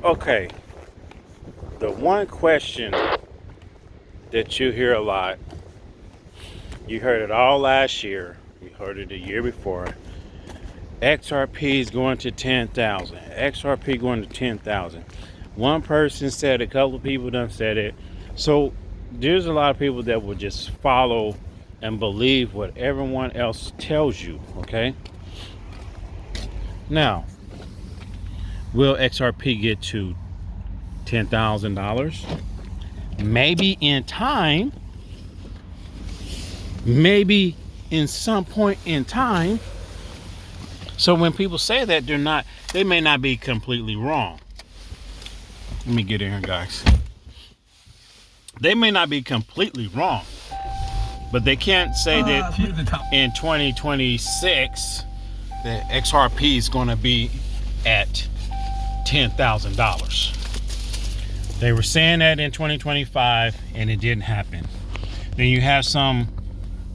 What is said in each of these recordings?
Okay, the one question that you hear a lot, you heard it all last year, you heard it the year before. XRP is going to 10,000. XRP going to 10,000. One person said it, a couple of people done said it. So there's a lot of people that will just follow and believe what everyone else tells you, okay? Now, will XRP get to $10,000? Maybe in time, maybe in some point in time. So when people say that, they may not be completely wrong. Let me get in here, guys. They may not be completely wrong, but they can't say that in 2026 that XRP is going to be at $10,000. They were saying that in 2025 and it didn't happen. Then you have some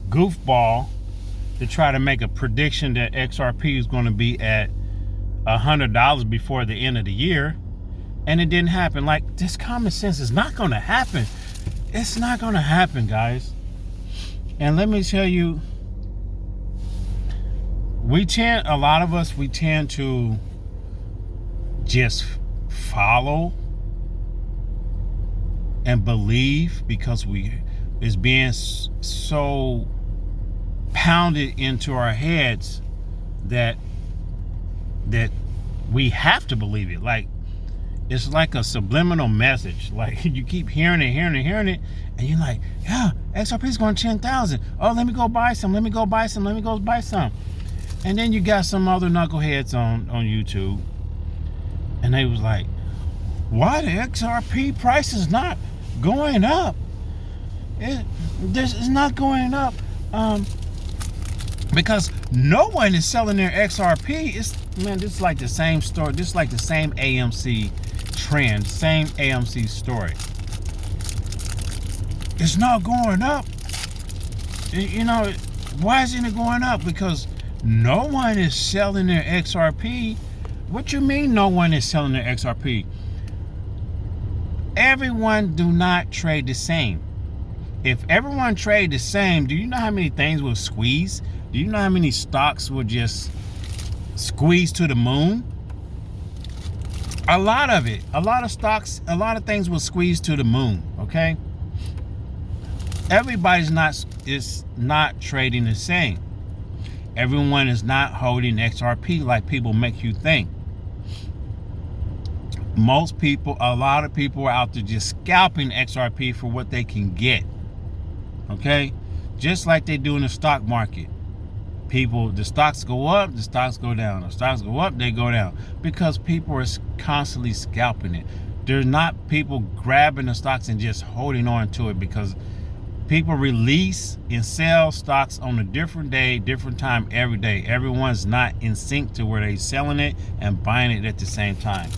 goofball to try to make a prediction that XRP is going to be at $100 before the end of the year, and it didn't happen. Like, this common sense is not going to happen. It's not going to happen, guys. And let me tell you, a lot of us tend to just follow and believe because it's being so pounded into our heads that we have to believe it. Like, it's like a subliminal message. Like, you keep hearing it, and you're like, yeah, XRP is going to 10,000. Oh, let me go buy some. And then you got some other knuckleheads on YouTube, and they was like, why the XRP price is not going up? It's not going up. Because no one is selling their XRP. This is like the same story. This is like the same AMC trend, same AMC story. It's not going up. You know, why isn't it going up? Because no one is selling their XRP. What you mean no one is selling their XRP? Everyone do not trade the same. If everyone trade the same, do you know how many things will squeeze? Do you know how many stocks will just squeeze to the moon? A lot of it. A lot of stocks, a lot of things will squeeze to the moon, okay? Everybody's is not trading the same. Everyone is not holding XRP like people make you think. A lot of people are out there just scalping XRP for what they can get. Okay? Just like they do in the stock market. The stocks go up, the stocks go down. The stocks go up, they go down. Because people are constantly scalping it. There's not people grabbing the stocks and just holding on to it, because people release and sell stocks on a different day, different time every day. Everyone's not in sync to where they're selling it and buying it at the same time.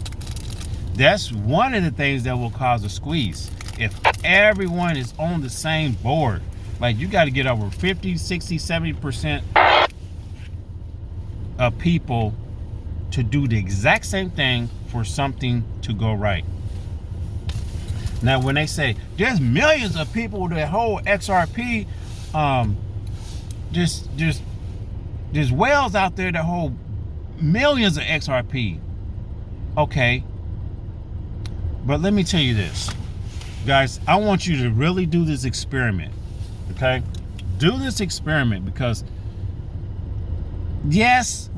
That's one of the things that will cause a squeeze. If everyone is on the same board, like, you got to get over 50, 60, 70% of people to do the exact same thing for something to go right. Now, when they say there's millions of people that hold XRP, there's whales out there that hold millions of XRP. Okay. But let me tell you this, guys, I want you to really do this experiment. Okay? Do this experiment, because yes,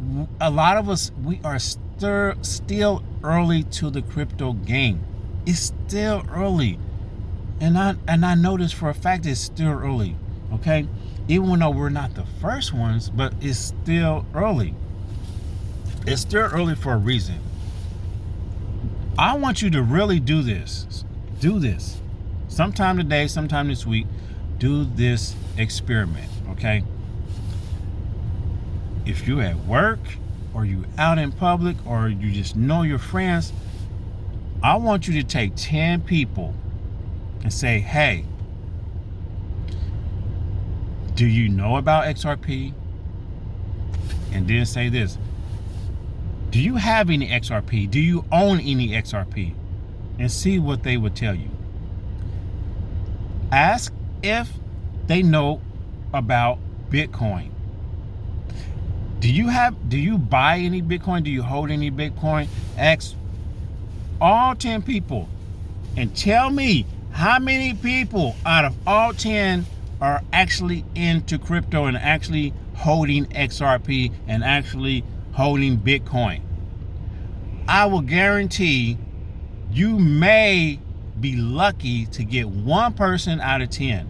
a lot of us, we are still early to the crypto game. It's still early. And I know this for a fact, it's still early. Okay? Even though we're not the first ones, but it's still early. It's still early for a reason. I want you to really do this. Do this. Sometime today, sometime this week, do this experiment, okay? If you're at work, or you out in public, or you just know your friends, I want you to take 10 people and say, hey, do you know about XRP? And then say this: do you have any XRP? Do you own any XRP? And see what they would tell you. Ask if they know about Bitcoin. Do you buy any Bitcoin? Do you hold any Bitcoin? Ask all 10 people and tell me how many people out of all 10 are actually into crypto and actually holding XRP and actually holding Bitcoin. I will guarantee you may be lucky to get one person out of 10,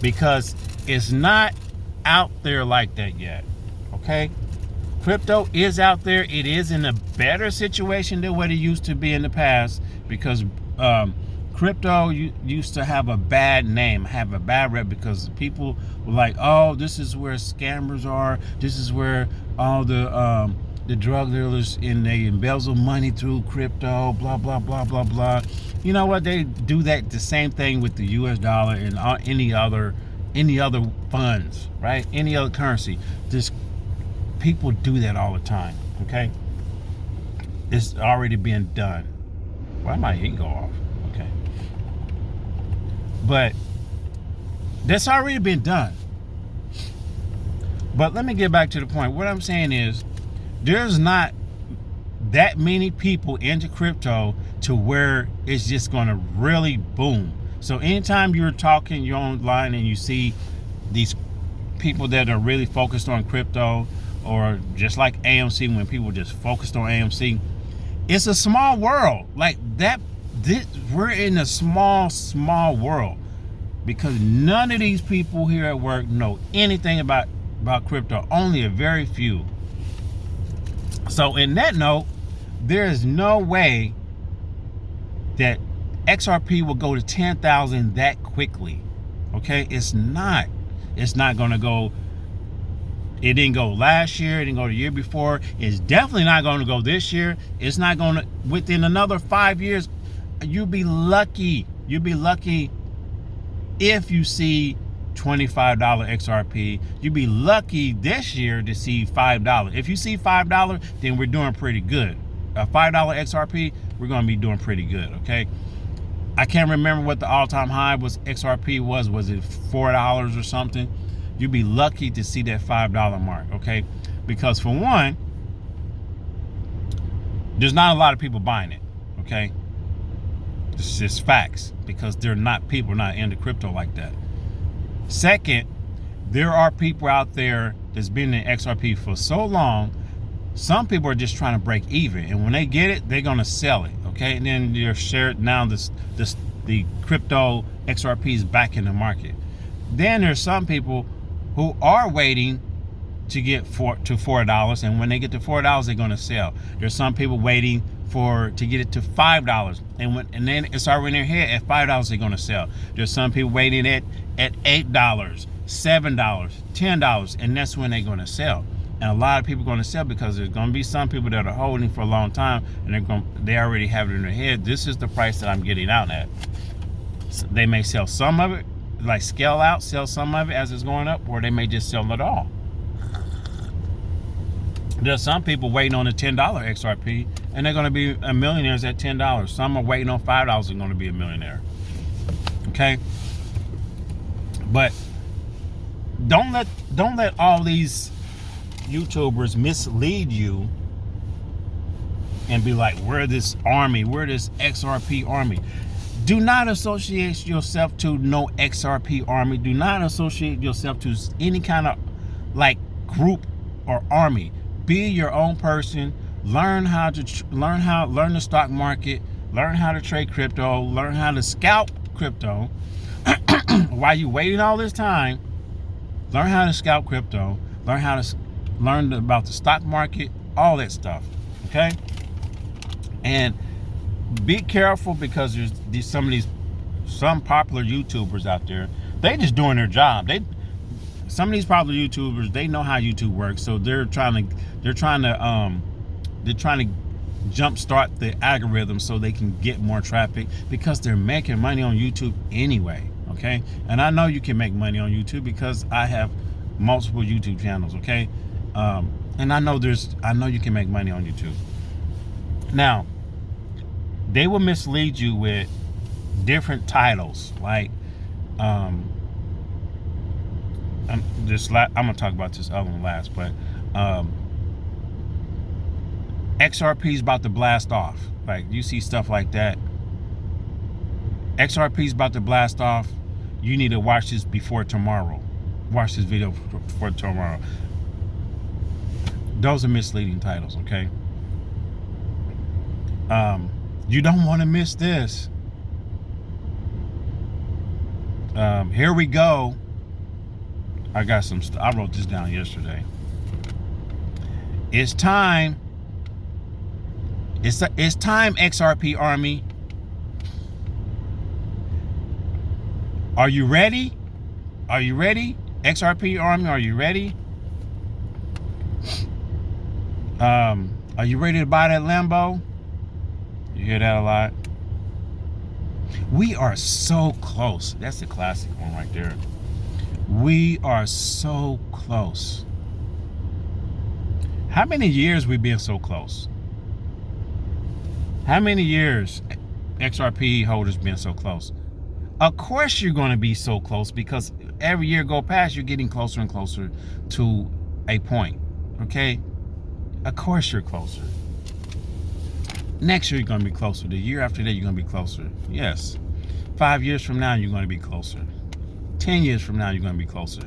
because it's not out there like that yet. Okay, crypto is out there. It is in a better situation than what it used to be in the past, because crypto used to have a bad name, have a bad rep, because people were like, oh, this is where scammers are, this is where all the drug dealers, and they embezzle money through crypto, blah blah blah blah blah. You know what? They do that the same thing with the US dollar and any other funds, right? Any other currency. Just people do that all the time. Okay, it's already been done. Why my heat go off? Okay, but that's already been done. But let me get back to the point. What I'm saying is, there's not that many people into crypto to where it's just going to really boom. So anytime you're talking, you're online and you see these people that are really focused on crypto, or just like AMC, when people just focused on AMC, it's a small world. Like that, we're in a small world, because none of these people here at work know anything about crypto. Only a very few. So in that note, there is no way that XRP will go to 10,000 that quickly. Okay, it's not going to go. It didn't go last year, it didn't go the year before, it's definitely not going to go this year. It's not going to, within another 5 years. You'll be lucky if you see $25 XRP. You'd be lucky this year to see $5. If you see $5, then we're doing pretty good. A $5 XRP, we're going to be doing pretty good. Okay, I can't remember what the all-time high was. XRP was it $4 or something? You'd be lucky to see that $5 mark. Okay, because for one, there's not a lot of people buying it. Okay, it's just facts, because people are not into crypto like that. Second, there are people out there that's been in XRP for so long. Some people are just trying to break even, and when they get it, they're gonna sell it. Okay, and then they're shared. Now the crypto XRP is back in the market. Then there's some people who are waiting to get to $4, and when they get to $4, they're gonna sell. There's some people waiting to get it to $5, and then it's already in their head at $5 they're gonna sell. There's some people waiting at $8, $7, $10, and that's when they're gonna sell. And a lot of people are gonna sell, because there's gonna be some people that are holding for a long time, and they already have it in their head. This is the price that I'm getting out at. So they may sell some of it, like scale out, sell some of it as it's going up, or they may just sell it all. There's some people waiting on the $10 XRP, and they're going to be millionaires at $10. Some are waiting on $5 and going to be a millionaire. Okay, but don't let all these YouTubers mislead you and be like, we're this army, we're this XRP army. Do not associate yourself to no XRP army. Do not associate yourself to any kind of like group or army. Be your own person. Learn the stock market. Learn how to trade crypto. Learn how to scalp crypto. While you waiting all this time, learn how to scalp crypto. Learn about the stock market. All that stuff. Okay. And be careful, because there's some popular YouTubers out there. They just doing their job. Some of these popular YouTubers, they know how YouTube works, so they're trying to jumpstart the algorithm so they can get more traffic, because they're making money on YouTube anyway. Okay, and I know you can make money on YouTube, because I have multiple YouTube channels. Okay, And I know you can make money on YouTube. Now, they will mislead you with different titles, like I'm gonna talk about this other one last, but XRP is about to blast off. Like, you see stuff like that. XRP is about to blast off. You need to watch this before tomorrow. Watch this video for tomorrow. Those are misleading titles, okay? You don't want to miss this. Here we go. I got some stuff. I wrote this down yesterday. It's time. It's time, XRP Army. Are you ready? Are you ready? XRP Army, are you ready? Are you ready to buy that Lambo? You hear that a lot? We are so close. That's the classic one right there. We are so close. How many years we been so close? How many years XRP holders been so close? Of course you're going to be so close, because every year go past, you're getting closer and closer to a point. Okay? Of course you're closer. Next year you're going to be closer. The year after that you're going to be closer. Yes. 5 years from now you're going to be closer. 10 years from now you're going to be closer.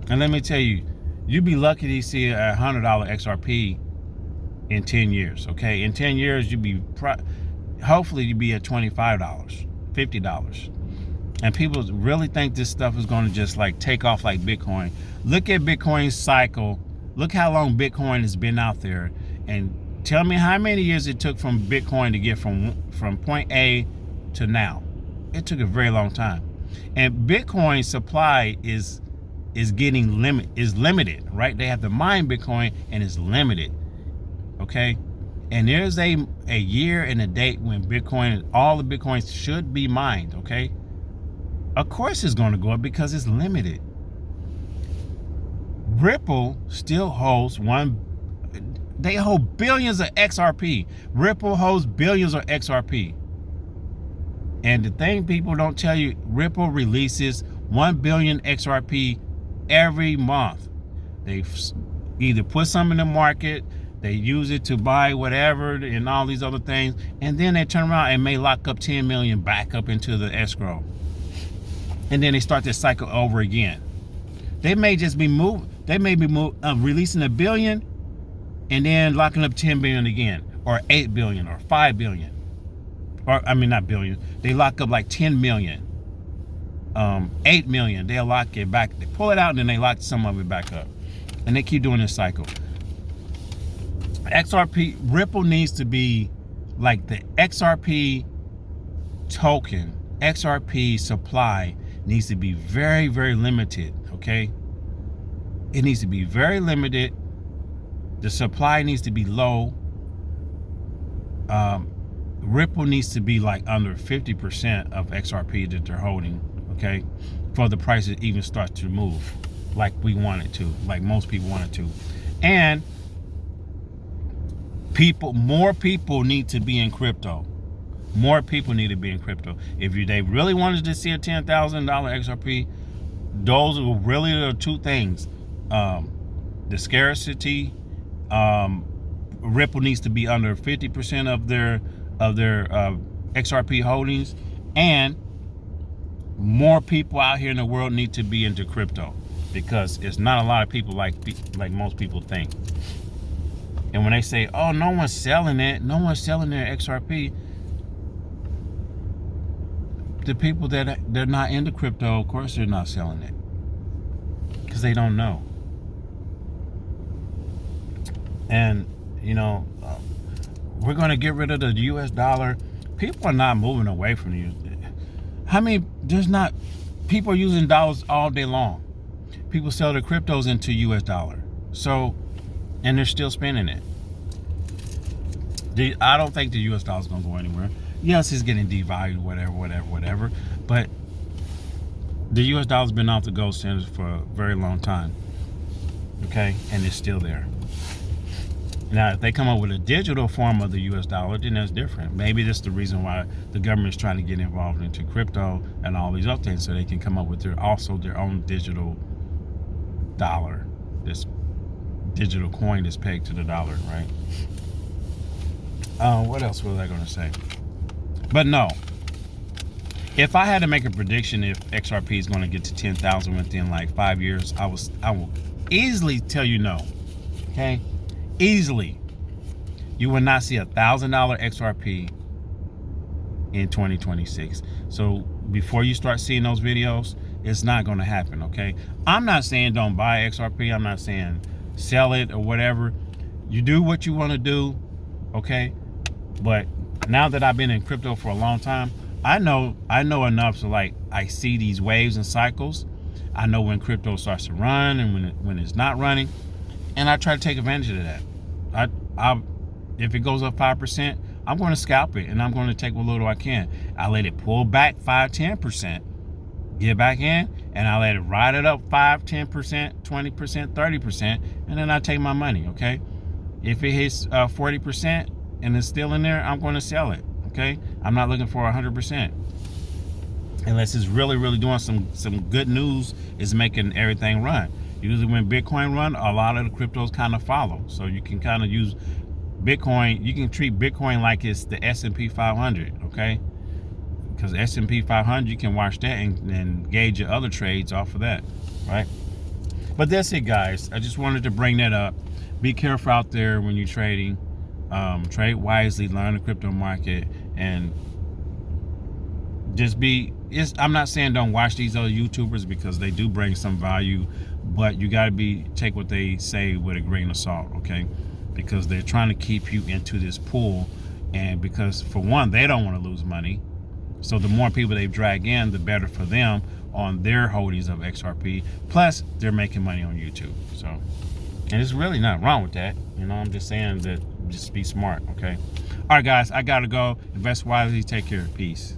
And let me tell you, you'd be lucky to see a $100 XRP in 10 years. Okay? In 10 years you'd be hopefully you'd be at $25, $50. And people really think this stuff is going to just like take off like Bitcoin. Look at Bitcoin's cycle. Look how long Bitcoin has been out there, and tell me how many years it took from Bitcoin to get from point A to now. It took a very long time. And Bitcoin supply is limited, right? They have to mine Bitcoin, and it's limited. Okay? And there's a year and a date when Bitcoin, all the Bitcoins should be mined, okay? Of course it's going to go up because it's limited. Ripple still holds they hold billions of XRP. Ripple holds billions of XRP. And the thing people don't tell you, Ripple releases 1 billion XRP every month. They either put some in the market, they use it to buy whatever and all these other things, and then they turn around and may lock up 10 million back up into the escrow. And then they start this cycle over again. They may just be releasing 1 billion and then locking up 10 billion again, or 8 billion, or 5 billion. Or, I mean, not billion. They lock up like 10 million, 8 million. They'll lock it back. They pull it out and then they lock some of it back up. And they keep doing this cycle. XRP, Ripple needs to be like the XRP token. XRP supply needs to be very, very limited, okay? It needs to be very limited. The supply needs to be low. Ripple needs to be like under 50% of XRP that they're holding, okay? For the price to even start to move like we want it to, like most people want it to. And more people need to be in crypto. More people need to be in crypto. If they really wanted to see a $10,000 XRP, those are really the two things. The scarcity. Ripple needs to be under 50% of their XRP holdings, and more people out here in the world need to be into crypto, because it's not a lot of people like most people think. And when they say, "Oh, no one's selling it, no one's selling their XRP," the people that they're not into crypto, of course, they're not selling it because they don't know. And you know, we're going to get rid of the US dollar. People are not moving away from you. How many, people are using dollars all day long. People sell their cryptos into US dollar. So, and they're still spending it. I don't think the US dollar is going to go anywhere. Yes, it's getting devalued, whatever. But the US dollar's been off the gold standard for a very long time. Okay? And it's still there. Now, if they come up with a digital form of the US dollar, then that's different. Maybe that's the reason why the government is trying to get involved into crypto and all these other things, so they can come up with their own digital dollar, this digital coin that's pegged to the dollar, right? What else was I going to say? But no, if I had to make a prediction if XRP is going to get to 10,000 within like 5 years, I will easily tell you no. Okay, easily. You will not see $1,000 XRP in 2026. So before you start seeing those videos, it's not going to happen. Okay, I'm not saying don't buy XRP. I'm not saying sell it or whatever. You do what you want to do. Okay, but now that I've been in crypto for a long time, I know enough to, like, I see these waves and cycles. I know when crypto starts to run and when it's not running, and I try to take advantage of that. If it goes up 5%, I'm going to scalp it, and I'm going to take what little I can. I let it pull back 5-10%, get back in, and I let it ride it up 5-10%, 20%, 30%, and then I take my money. Okay, if it hits 40% and it's still in there, I'm going to sell it. Okay, I'm not looking for 100%, unless it's really doing some good news, is making everything run. Usually when Bitcoin run, a lot of the cryptos kind of follow. So you can kind of use Bitcoin. You can treat Bitcoin like it's the S&P 500. Okay, because S&P 500, you can watch that and gauge your other trades off of that, right? But that's it, guys. I just wanted to bring that up. Be careful out there when you're trading. Trade wisely, learn the crypto market, and just I'm not saying don't watch these other YouTubers, because they do bring some value, but you got to take what they say with a grain of salt. Okay, because they're trying to keep you into this pool, and because, for one, they don't want to lose money, so the more people they drag in, the better for them on their holdings of XRP. Plus they're making money on YouTube. So, and there's really not wrong with that. I'm just saying that, just be smart. Okay, all right, guys, I gotta go. Invest wisely. Take care. Peace.